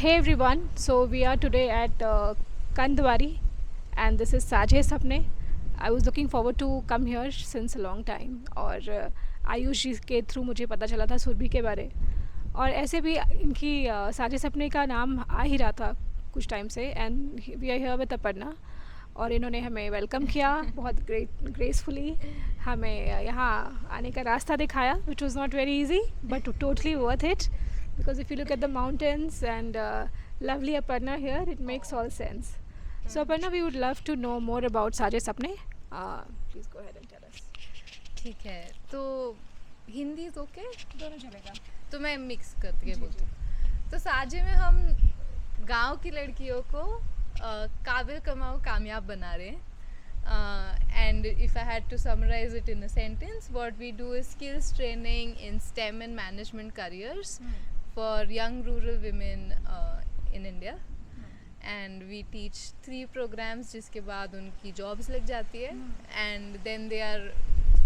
Hey everyone, so we are today at Kandwari and this is Sajay Sapne. I was looking forward to come here since a long time और आयुष जी के through मुझे पता चला था सुरभि के बारे और ऐसे भी इनकी साजे सपने का नाम आ ही रहा था कुछ टाइम से and we are here with Aparna और इन्होंने हमें वेलकम किया बहुत ग्रेसफुली हमें यहाँ आने का रास्ता दिखाया which was not very easy but totally worth it because if you look at the mountains and lovely Aparna here, it makes all sense. So Aparna, we would love to know more about Sajay Sapne. Please go ahead and tell us. ठीक है, तो हिंदी तो okay, दोनों चलेगा. तो मैं mix करके बोलती हूँ. तो साजे में हम गांव की लड़कियों को काबिल कमाओ कामयाब बना रहे हैं. And if I had to summarize it in a sentence, what we do is skills training in STEM and management careers for young rural women in India. And we teach 3 programs जिसके बाद उनकी jobs लग जाती है and then they are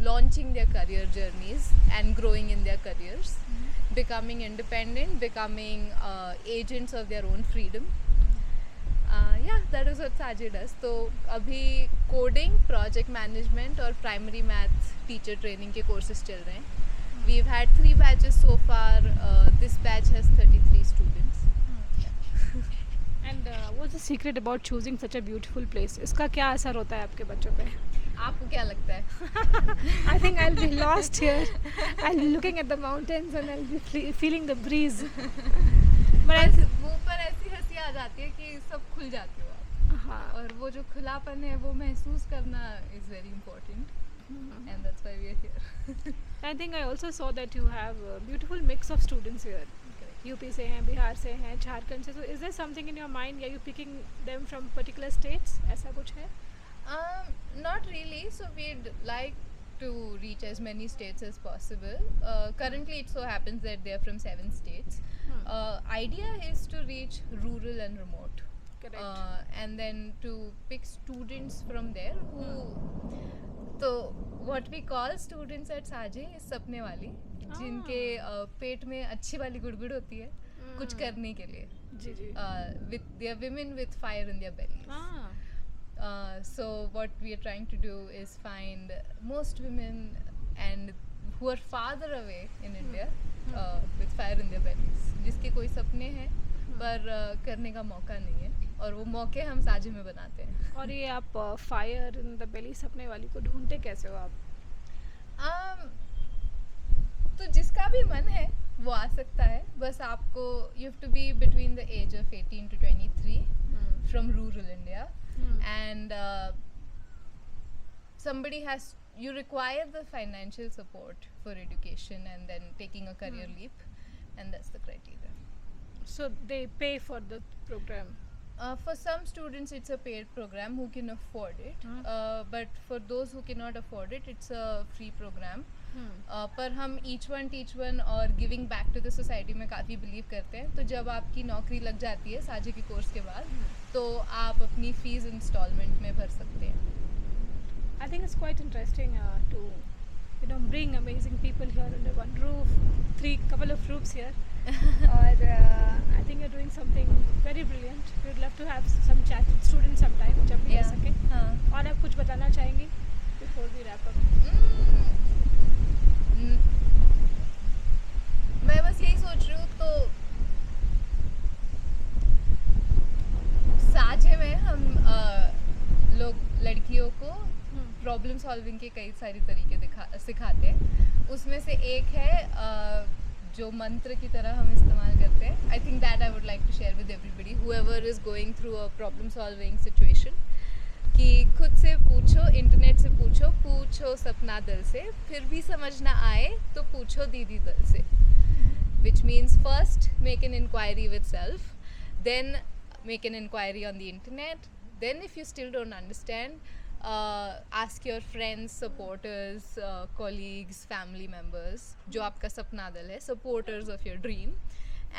launching their career journeys and growing in their careers, becoming independent, becoming agents of their own freedom. Yeah, that is what Sajay does. तो अभी coding, project management और primary math teacher training के courses चल रहे हैं. We've had 3 batches so far. This batch has 33 students. And what's the secret about choosing such a beautiful place? इसका क्या असर होता है आपके बच्चों पे? आपको क्या लगता है? I think I'll be lost here. I'll be looking at the mountains and I'll be feeling the breeze. बस मुंह पर ऐसी हंसी आ जाती है कि सब खुल जाते हो आप. हाँ. और वो जो खुलापन है वो महसूस करना is very important. And that's why we are here. I think I also saw that you have a beautiful mix of students here. UP से हैं, बिहार से हैं, झारखंड से. So is there something in your mind? Are you picking them from particular states? ऐसा कुछ है? Not really. So we'd like to reach as many states as possible. Currently it so happens that they are from 7 states. Idea is to reach rural and remote. Correct. And then to pick students from there who तो what we call students at Sajay is सपने वाली जिनके पेट में अच्छी वाली गुड़गुड़ होती है कुछ करने के लिए. जी जी. With their women with fire in their bellies. So what we are trying to do is find most women and who are farther away in India with fire in their bellies जिसके कोई सपने हैं पर करने का मौका नहीं है और वो मौके हम साझे में बनाते हैं. और ये आप फायर इन द बेली सपने वाली को ढूंढते कैसे हो आप? तो जिसका भी मन है वो आ सकता है. बस आपको you have to be between the age of 18 to 23 from rural India and somebody has you require the financial support for education and then taking a career leap and that's the criteria. So they pay for the program. For some students it's a paid program who can afford it. But for those who cannot afford it, it's a free program. पर हम each one teach one और giving back to the society में काफ़ी believe करते हैं. तो जब आपकी नौकरी लग जाती है साझे के कोर्स के बाद तो आप अपनी फीस इंस्टॉलमेंट में भर सकते हैं. I think it's quite interesting to bring amazing people here under one roof. 3 couple of groups here. और I think you're doing something very brilliant. We'd love to have some chat with students sometime जब भी हो सके. और आप कुछ बताना चाहेंगी before we wrap up? मैं बस यही सोच रही हूँ तो साझे में हम लोग लड़कियों को प्रॉब्लम सॉल्विंग के कई सारे तरीके सिखाते हैं. उसमें से एक है जो मंत्र की तरह हम इस्तेमाल करते हैं. I think that I would like to share with everybody whoever is going through a problem solving situation कि खुद से पूछो, इंटरनेट से पूछो सपना दल से, फिर भी समझ ना आए तो पूछो दीदी दल से. Which means first make an inquiry with self, then make an inquiry on the internet, then if you still don't understand ask your friends, supporters, colleagues, family members जो आपका सपना दल है, supporters of your dream.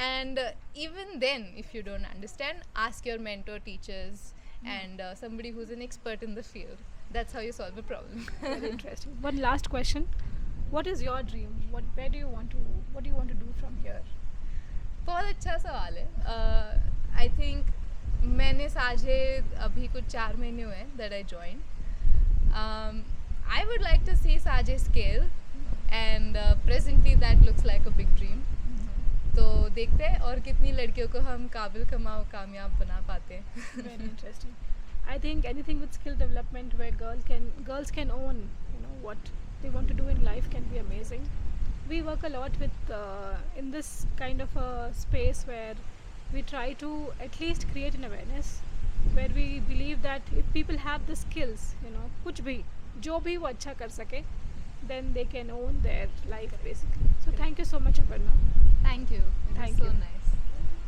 And even then if you don't understand, ask your mentor, teachers and somebody who's an expert in the field. That's how you solve a problem. Very interesting. One last question. What is your dream? What do you want to do from here? बहुत अच्छा सवाल है. I think मैंने साझे अभी कुछ 4 महीने हुए हैं that I join. I would like to see Sajay scale and presently that looks like a big dream. तो देखते हैं और कितनी लड़कियों को हम काबिल कमाओ कामयाब बना पाते हैं. Very interesting. I think anything with skill development where girls can own, you know, what they want to do in life can be amazing. We work a lot with in this kind of a space where we try to at least create an awareness where we believe that if people have the skills, you know, कुछ भी जो भी वो अच्छा कर सके, then they can own their life basically. So thank you so much, Aparna. Thank you. It was Thank so you. nice.